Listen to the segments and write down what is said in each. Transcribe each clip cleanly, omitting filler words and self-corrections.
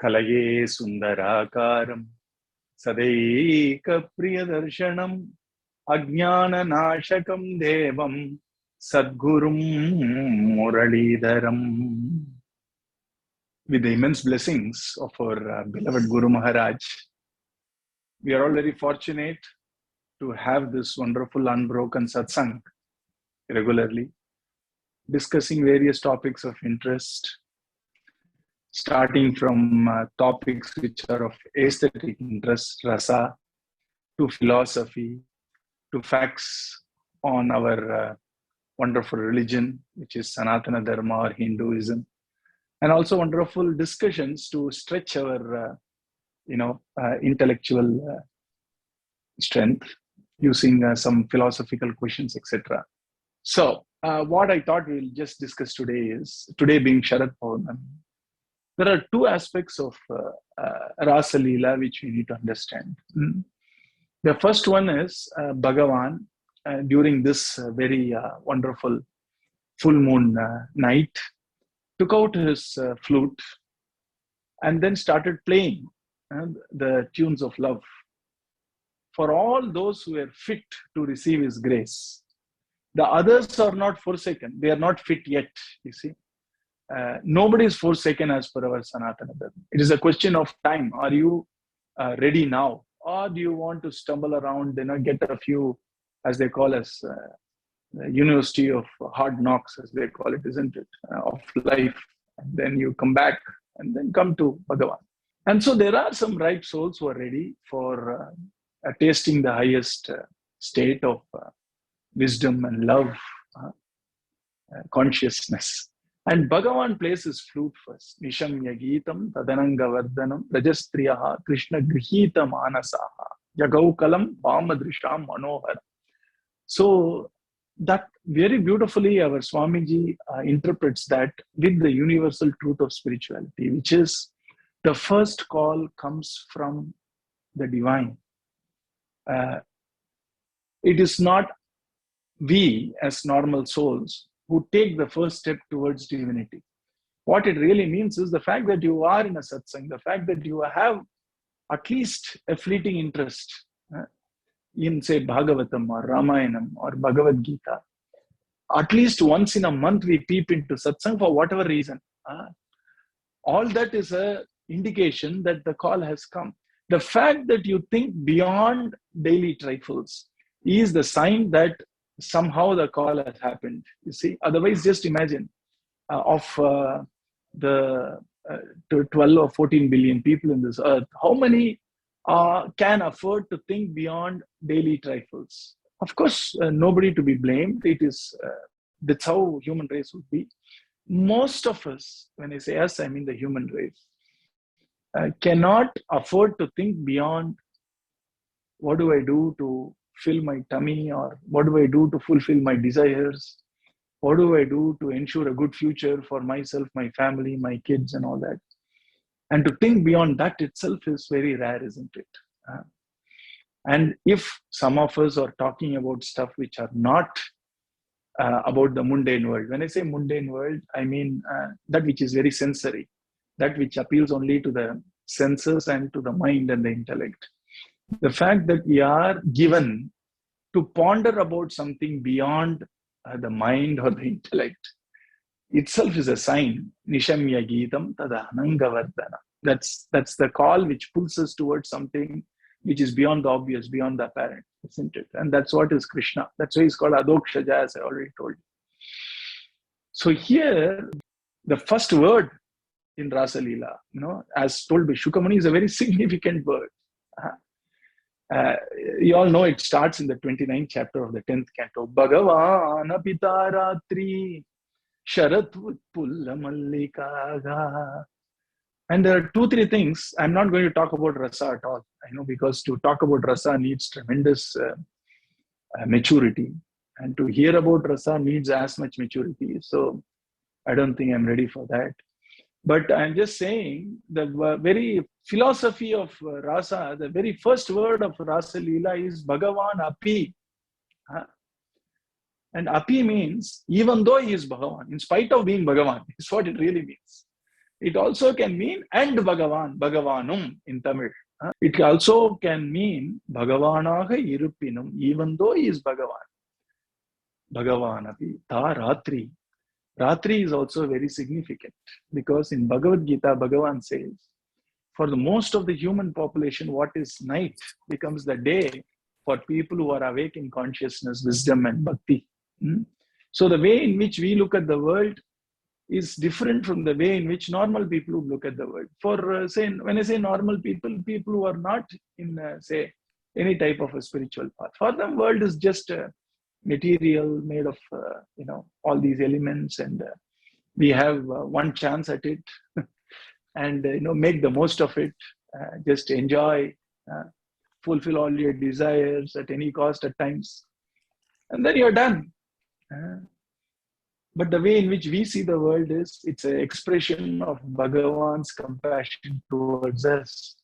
Kalaye Sundarakaram Sadaika Priyadarshanam Ajnana Nashakam Devam Sadgurum Muralidharam. With the immense blessings of our beloved Guru Maharaj, we are all very fortunate to have this wonderful unbroken satsang regularly, discussing various topics of interest, starting from topics which are of aesthetic interest, rasa, to philosophy, to facts on our wonderful religion, which is Sanatana Dharma or Hinduism, and also wonderful discussions to stretch our, intellectual strength using some philosophical questions, etc. So, what I thought we'll just discuss today is, today being Sharad Purnami, there are two aspects of Rasa Leela which we need to understand. The first one is Bhagavan during this very wonderful full moon night took out his flute and then started playing the tunes of love for all those who were fit to receive his grace. The others are not forsaken. They are not fit yet, you see. Nobody is forsaken as per our Sanatana Dharma. It is a question of time. Are you ready now? Or do you want to stumble around, get a few, as they call us, University of Hard Knocks, as they call it, isn't it, of life. And then you come back and then come to Bhagavan. And so there are some ripe souls who are ready for tasting the highest state of wisdom and love, consciousness. And Bhagavan plays his flute first. Nishamya Geetam Tadananga Vardhanam Rajastriyaha Krishna Grihita Manasaha Yagaukalam Vamadrisham Manohar. So that very beautifully our Swamiji interprets that with the universal truth of spirituality, which is the first call comes from the divine. It is not we as normal souls who take the first step towards divinity. What it really means is the fact that you are in a satsang, the fact that you have at least a fleeting interest in, say, Bhagavatam or Ramayanam or Bhagavad Gita. At least once in a month we peep into satsang for whatever reason. All that is an indication that the call has come. The fact that you think beyond daily trifles is the sign that somehow the call has happened, you see. Otherwise, just imagine of the 12 or 14 billion people in this earth, how many can afford to think beyond daily trifles? Of course, nobody to be blamed. It is, that's how human race would be. Most of us, when I say us, I mean the human race, cannot afford to think beyond what do I do to fill my tummy, or what do I do to fulfill my desires? What do I do to ensure a good future for myself, my family, my kids, and all that? And to think beyond that itself is very rare, isn't it? And if some of us are talking about stuff which are not about the mundane world, when I say mundane world, I mean that which is very sensory, that which appeals only to the senses and to the mind and the intellect. The fact that we are given to ponder about something beyond the mind or the intellect itself is a sign. Nishamya Geetam Tadananga Vardhana. That's the call which pulls us towards something which is beyond the obvious, beyond the apparent, isn't it? And that's what is Krishna. That's why he's called Adokshaja, as I already told you. So here, the first word in Rasa Leela, as told by Shukamani, is a very significant word. You all know it starts in the 29th chapter of the 10th canto. Bhagavan Apitaratri Sharat Pulla Mallikaga. And there are 2-3 things. I'm not going to talk about rasa at all. I know, because to talk about rasa needs tremendous maturity. And to hear about rasa needs as much maturity. So I don't think I'm ready for that. But I'm just saying the very philosophy of rasa, the very first word of Rasa Leela is Bhagavan Api. And Api means even though he is Bhagavan, in spite of being Bhagavan, is what it really means. It also can mean and Bhagavan, Bhagavanum in Tamil. It also can mean Bhagavanaga Irupinum, even though he is Bhagavan. Bhagavanapi, Ta Ratri. Ratri is also very significant because in Bhagavad Gita, Bhagavan says, for the most of the human population, what is night becomes the day for people who are awake in consciousness, wisdom, and bhakti. So the way in which we look at the world is different from the way in which normal people would look at the world. For when I say normal people, people who are not in say any type of a spiritual path. For them, world is just material made of all these elements, and we have one chance at it, and make the most of it. Just enjoy, fulfill all your desires at any cost at times, and then you're done. But the way in which we see the world is, it's an expression of Bhagavan's compassion towards us,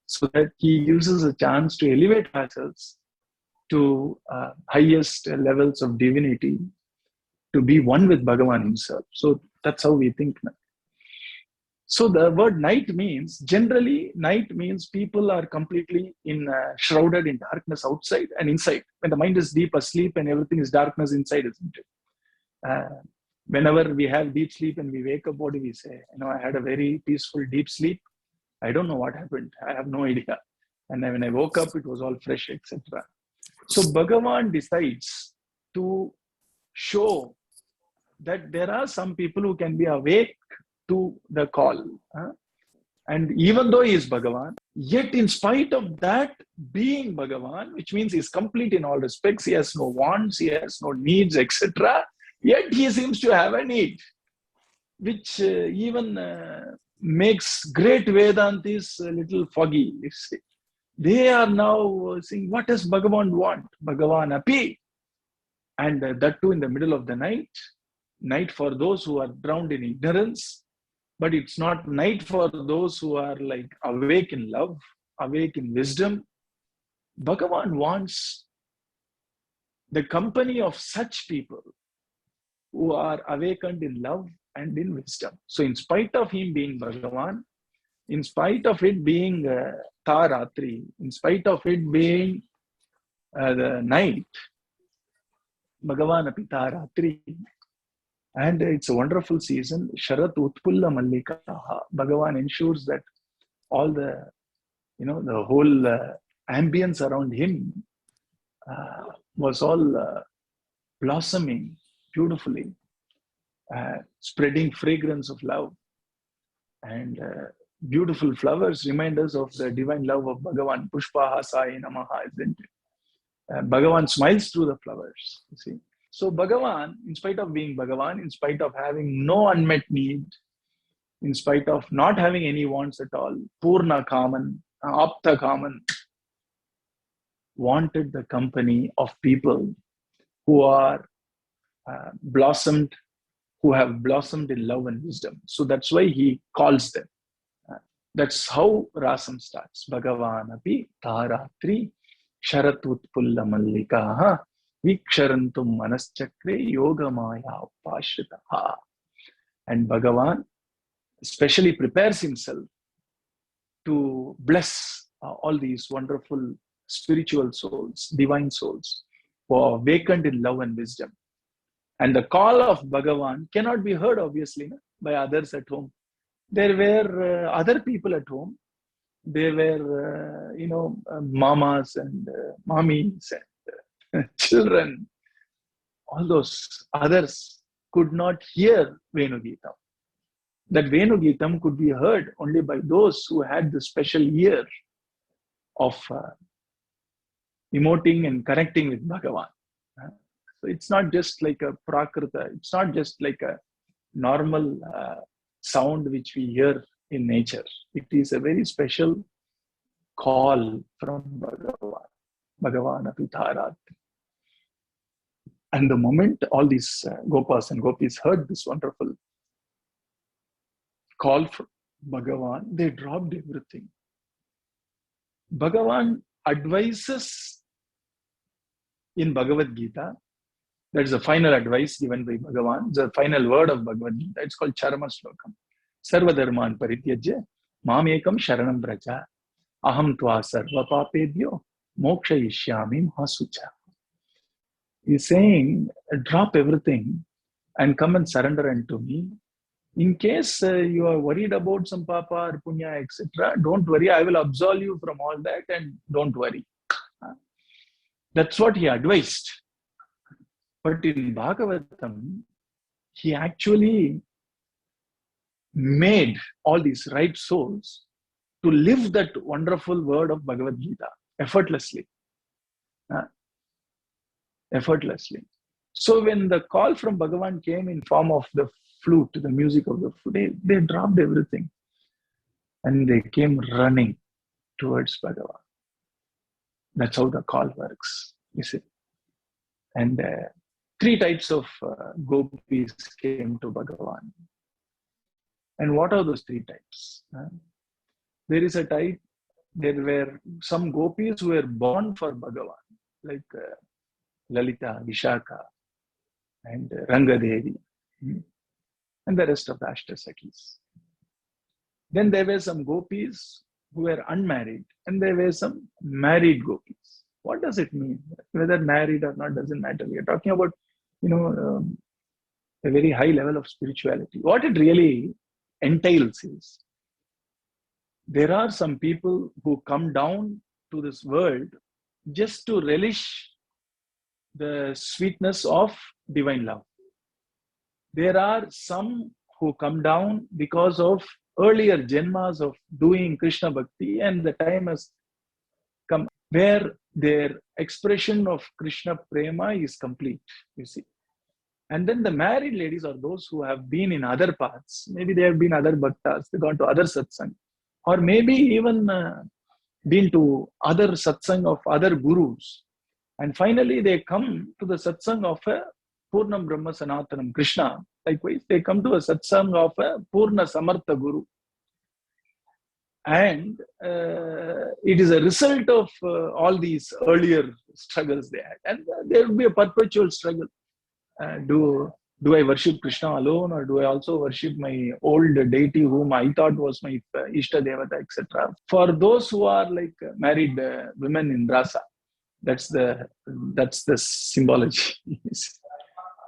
so that he gives us a chance to elevate ourselves to highest levels of divinity, to be one with Bhagavan himself. So that's how we think now. So the word night means, generally, night means people are completely shrouded in darkness outside and inside. When the mind is deep asleep and everything is darkness inside, isn't it? Whenever we have deep sleep and we wake up, what do we say? I had a very peaceful deep sleep. I don't know what happened. I have no idea. And when I woke up, it was all fresh, etc. So Bhagavan decides to show that there are some people who can be awake to the call. And even though he is Bhagavan, yet in spite of that being Bhagavan, which means he is complete in all respects, he has no wants, he has no needs, etc. Yet he seems to have a need, which even makes great Vedantis a little foggy. They are now saying, what does Bhagavan want? Bhagavan api. And that too in the middle of the night. Night for those who are drowned in ignorance. But it's not night for those who are like awake in love, awake in wisdom. Bhagavan wants the company of such people who are awakened in love and in wisdom. So in spite of him being Bhagavan, in spite of it being Taratri, in spite of it being the night, Bhagavan api Taratri. And it's a wonderful season. Sharat Utpulla Mallika. Bhagavan ensures that all the, the whole ambience around him was all blossoming beautifully, spreading fragrance of love. And beautiful flowers remind us of the divine love of Bhagavan. Pushpaha Sai Namaha, isn't it? Bhagavan smiles through the flowers, you see. So Bhagavan, in spite of being Bhagavan, in spite of having no unmet need, in spite of not having any wants at all, Purna Kaman, Apta Kaman, wanted the company of people who are blossomed, who have blossomed in love and wisdom. So that's why he calls them. That's how Rasam starts. Bhagavan api Taratri Sharatutpulla Mallika Viksharantum Manaschakre Yoga Maya Upashritaha. And Bhagavan especially prepares himself to bless all these wonderful spiritual souls, divine souls, who are awakened in love and wisdom. And the call of Bhagavan cannot be heard, obviously, by others at home. There were other people at home. There were, mamas and mommies and children. All those others could not hear Venugeetam. That Venugeetam could be heard only by those who had the special ear of emoting and connecting with Bhagavan. So it's not just like a prakrita. It's not just like a normal sound which we hear in nature. It is a very special call from Bhagavan. Bhagavan api Taratri. And the moment all these Gopas and Gopis heard this wonderful call from Bhagavan, they dropped everything. Bhagavan advises in Bhagavad Gita. That is the final advice given by Bhagavan, the final word of Bhagavad Gita. It's called Charma Slokam. Sarvadharman parityajya mamekam sharanam vraja aham tva sarva papebhyo mokshayishyami mahasucha. He's saying, drop everything and come and surrender unto me. In case you are worried about some papa or punya, etc., don't worry. I will absolve you from all that and don't worry. That's what he advised. But in Bhagavatam, he actually made all these right souls to live that wonderful word of Bhagavad Gita effortlessly. Effortlessly. So when the call from Bhagavan came in form of the flute, the music of the flute, they dropped everything and they came running towards Bhagavan. That's how the call works, you see. And three types of gopis came to Bhagavan. And what are those three types? There is a type, there were some gopis who were born for Bhagavan, like Lalita, Vishaka, and Rangadevi, and the rest of the Ashtasakis. Then there were some gopis who were unmarried, and there were some married gopis. What does it mean? Whether married or not doesn't matter. We are talking about, a very high level of spirituality. What it really entails is, there are some people who come down to this world just to relish the sweetness of divine love. There are some who come down because of earlier janmas of doing Krishna Bhakti, and the time has come where their expression of Krishna Prema is complete, you see. And then the married ladies are those who have been in other paths. Maybe they have been other bhaktas, they gone to other satsang, or maybe even been to other satsang of other gurus. And finally, they come to the satsang of a Purnam Brahma Sanatanam Krishna. Likewise, they come to a satsang of a Purna Samartha Guru. And it is a result of all these earlier struggles they had. And there will be a perpetual struggle. Do I worship Krishna alone, or do I also worship my old deity whom I thought was my Ishta Devata, etc. For those who are like married women in Rasa, that's the symbology.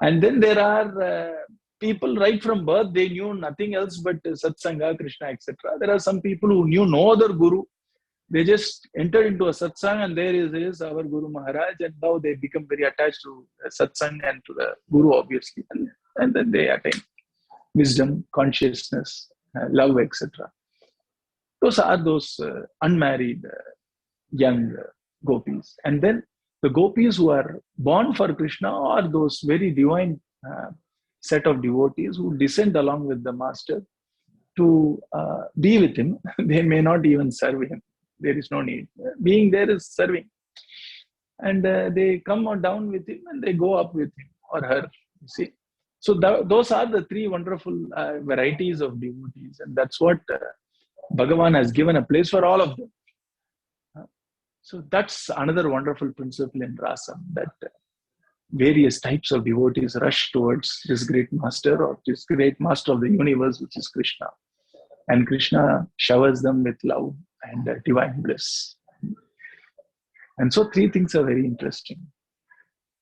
And then there are people right from birth, they knew nothing else but Satsanga, Krishna, etc. There are some people who knew no other guru. They just entered into a satsang, and there is our Guru Maharaj, and now they become very attached to satsang and to the Guru, obviously. And then they attain wisdom, consciousness, love, etc. Those are those unmarried young gopis. And then the gopis who are born for Krishna are those very divine set of devotees who descend along with the master to be with him. They may not even serve him. There is no need. Being there is serving. And they come on down with him and they go up with him or her. You see. So those are the three wonderful varieties of devotees. And that's what Bhagavan has given a place for all of them. So that's another wonderful principle in Rasa, that various types of devotees rush towards this great master, or this great master of the universe, which is Krishna. And Krishna showers them with love and divine bliss. And so three things are very interesting.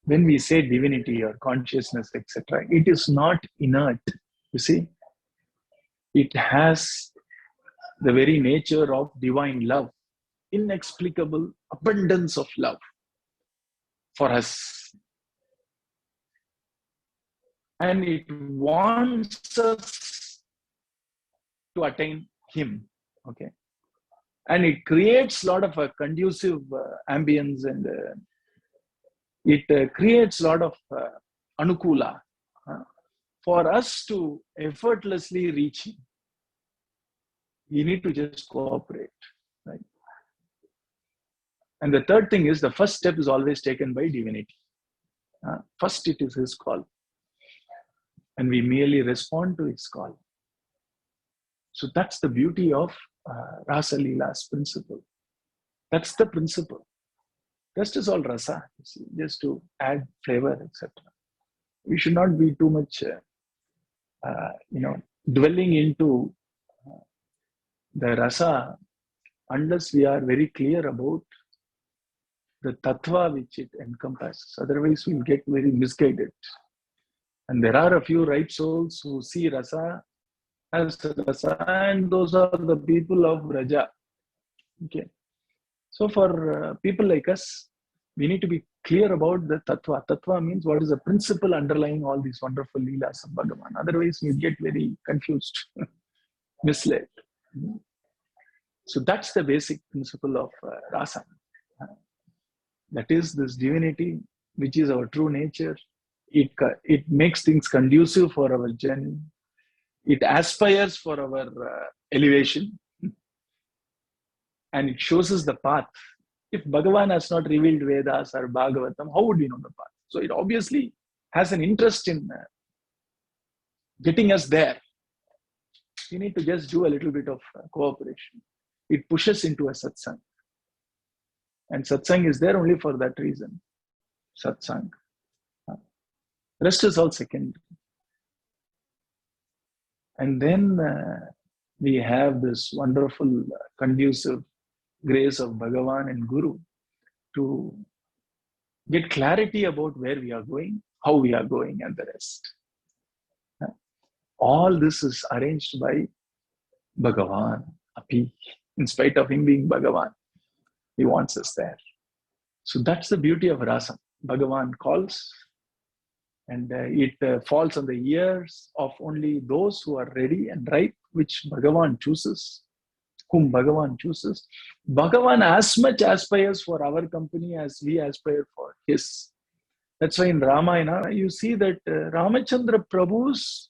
When we say divinity or consciousness, etc., it is not inert. You see, it has the very nature of divine love, inexplicable abundance of love for us. And it wants us to attain Him. Okay. And it creates a lot of a conducive ambience, and it creates a lot of anukula for us to effortlessly reach Him. We need to just cooperate, right? And the third thing is, the first step is always taken by divinity. First, it is His call, and we merely respond to His call. So that's the beauty of Rasa Leela's principle. That's the principle. Rest is all rasa, you see, just to add flavor, etc. We should not be too much, dwelling into The rasa, unless we are very clear about the tattva which it encompasses, otherwise we'll get very misguided. And there are a few ripe souls who see rasa as rasa, and those are the people of Raja. Okay. So for people like us, we need to be clear about the tattva. Tattva means what is the principle underlying all these wonderful leelas of Bhagavan. Otherwise, we get very confused, misled. So that's the basic principle of rasa. That is this divinity, which is our true nature. It makes things conducive for our journey. It aspires for our elevation. And it shows us the path. If Bhagavan has not revealed Vedas or Bhagavatam, how would we know the path? So it obviously has an interest in getting us there. We need to just do a little bit of cooperation. It pushes into a satsang. And satsang is there only for that reason. Satsang. Rest is all secondary. And then we have this wonderful, conducive grace of Bhagavan and Guru to get clarity about where we are going, how we are going, and the rest. All this is arranged by Bhagavan, Api. In spite of him being Bhagavan, he wants us there. So that's the beauty of Rasa. Bhagavan calls, and it falls on the ears of only those who are ready and ripe, which Bhagavan chooses, whom Bhagavan chooses. Bhagavan as much aspires for our company as we aspire for his. That's why in Ramayana, you see that Ramachandra Prabhu's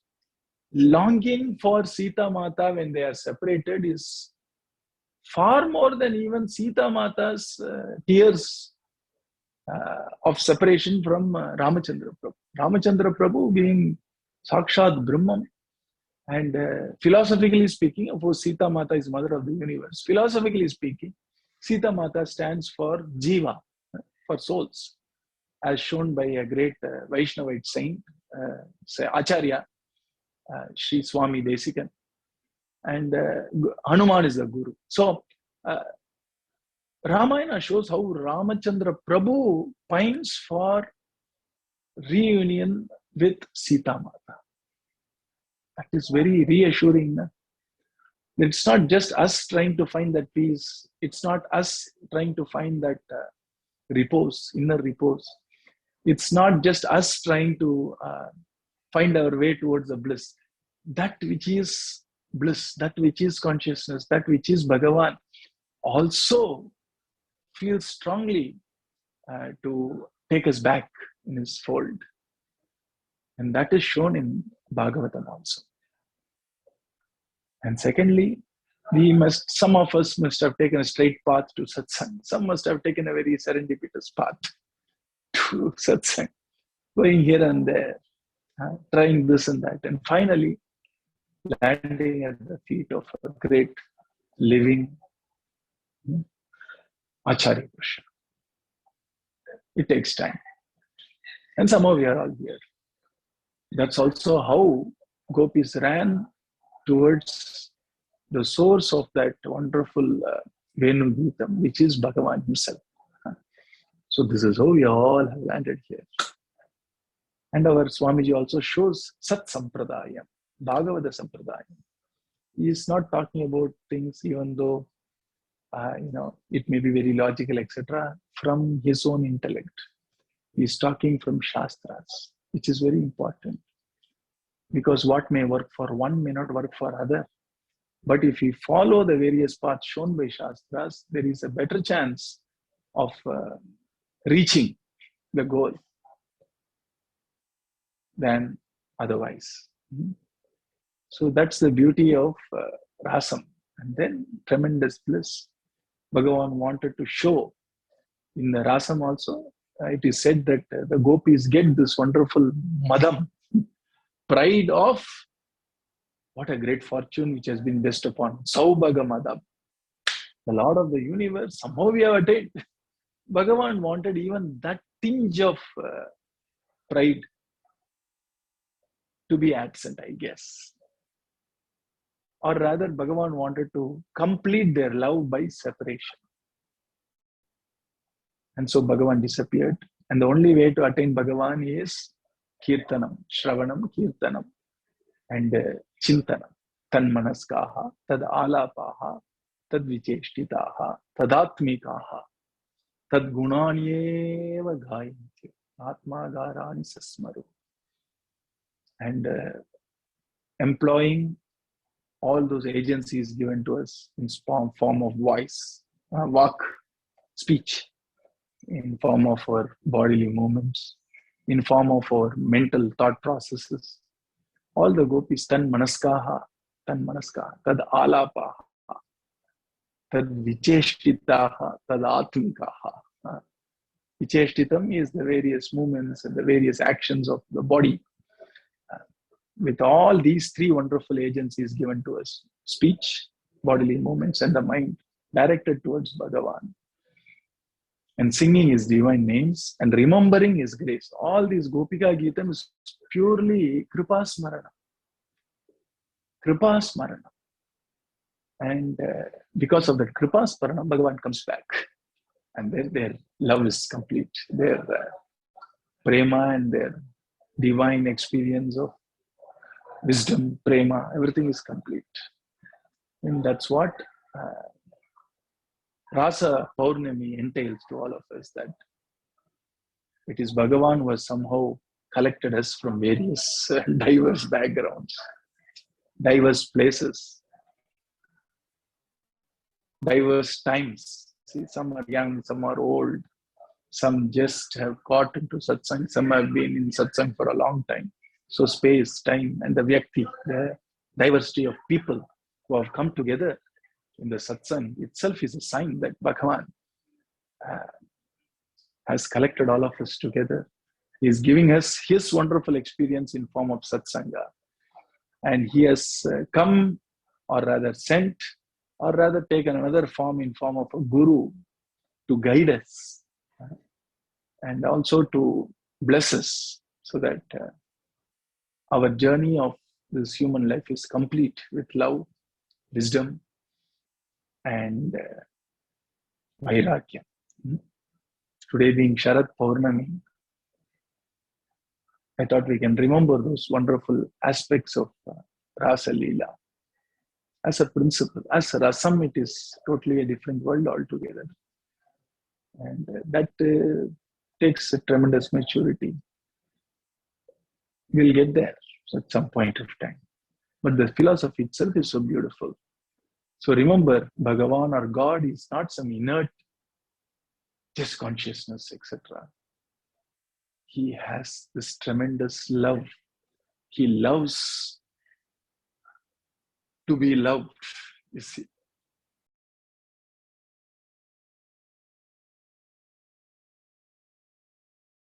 longing for Sita Mata when they are separated is far more than even Sita Mata's tears of separation from Ramachandra Prabhu. Ramachandra Prabhu being Sakshat Brahman, and philosophically speaking, of course, Sita Mata is mother of the universe. Philosophically speaking, Sita Mata stands for Jiva, for souls, as shown by a great Vaishnavite saint, Acharya, Sri Swami Desikan. And Hanuman is the Guru. So, Ramayana shows how Ramachandra Prabhu pines for reunion with Sita Mata. That is very reassuring. It's not just us trying to find that peace. It's not us trying to find that repose, inner repose. It's not just us trying to find our way towards the bliss. That which is bliss, that which is consciousness, that which is Bhagavan, also feels strongly to take us back in his fold. And that is shown in Bhagavatam also. And secondly, some of us must have taken a straight path to satsang. Some must have taken a very serendipitous path to satsang, going here and there, trying this and that, and finally landing at the feet of a great living Acharya Purush. It takes time. And somehow we are all here. That's also how gopis ran towards the source of that wonderful Venu Geetam, which is Bhagavan himself. So this is how we all have landed here. And our Swamiji also shows Sat Sampradayam, Bhagavata Sampradayam. He is not talking about things, even though it may be very logical, etc., from his own intellect. He is talking from Shastras, which is very important. Because what may work for one may not work for other. But if we follow the various paths shown by Shastras, there is a better chance of reaching the goal than otherwise. So that's the beauty of Rasam. And then tremendous bliss. Bhagavan wanted to show in the Rasam also, it is said that the gopis get this wonderful madam, pride of what a great fortune which has been bestowed upon. Saubhaga madam, the Lord of the universe, somehow we have attained. Bhagavan wanted even that tinge of pride to be absent, I guess. or rather Bhagavan wanted to complete their love by separation. And so Bhagavan disappeared. And the only way to attain Bhagavan is Kirtanam, Shravanam, Kirtanam, and Chintanam. Tanmanaskaha, Tad Alapaha, Tad Vicheshtitaha, Tadatmikaha, Tad Gunanyeva Gayanti, Atma Garani Sasmaru. And employing all those agencies given to us in form of voice, vak, speech, in form of our bodily movements, in form of our mental thought processes. All the gopis, tan manaskaha, tad alapaha, tad vicheshtitaha, tad atmikaha. Vicheshtitam is the various movements and the various actions of the body. With all these three wonderful agencies given to us, speech, bodily movements, and the mind, directed towards Bhagavan. And singing his divine names and remembering his grace. All these Gopika Geetam is purely Kripa Smarana. Kripa Smarana. And because of that Kripa Smarana, Bhagavan comes back. And then their love is complete. Their prema and their divine experience of wisdom, prema, everything is complete. And that's what Rasa Paurnami entails to all of us, that it is Bhagavan who has somehow collected us from various diverse backgrounds, diverse places, diverse times. See, some are young, some are old, some just have got into satsang, some have been in satsang for a long time. So space, time, and the vyakti, the diversity of people who have come together in the satsang itself is a sign that Bhagavan has collected all of us together. He is giving us his wonderful experience in form of satsanga. And he has come, or rather sent, or rather taken another form in form of a guru to guide us and also to bless us, so that our journey of this human life is complete with love, wisdom, and vairagya. Today being Sharad Paurnami, I thought we can remember those wonderful aspects of Rasa Leela. As a principle, as Rasam, it is totally a different world altogether. And that takes a tremendous maturity. We'll get there at some point of time. But the philosophy itself is so beautiful. So remember, Bhagavan or God is not some inert, just consciousness, etc. He has this tremendous love. He loves to be loved, you see.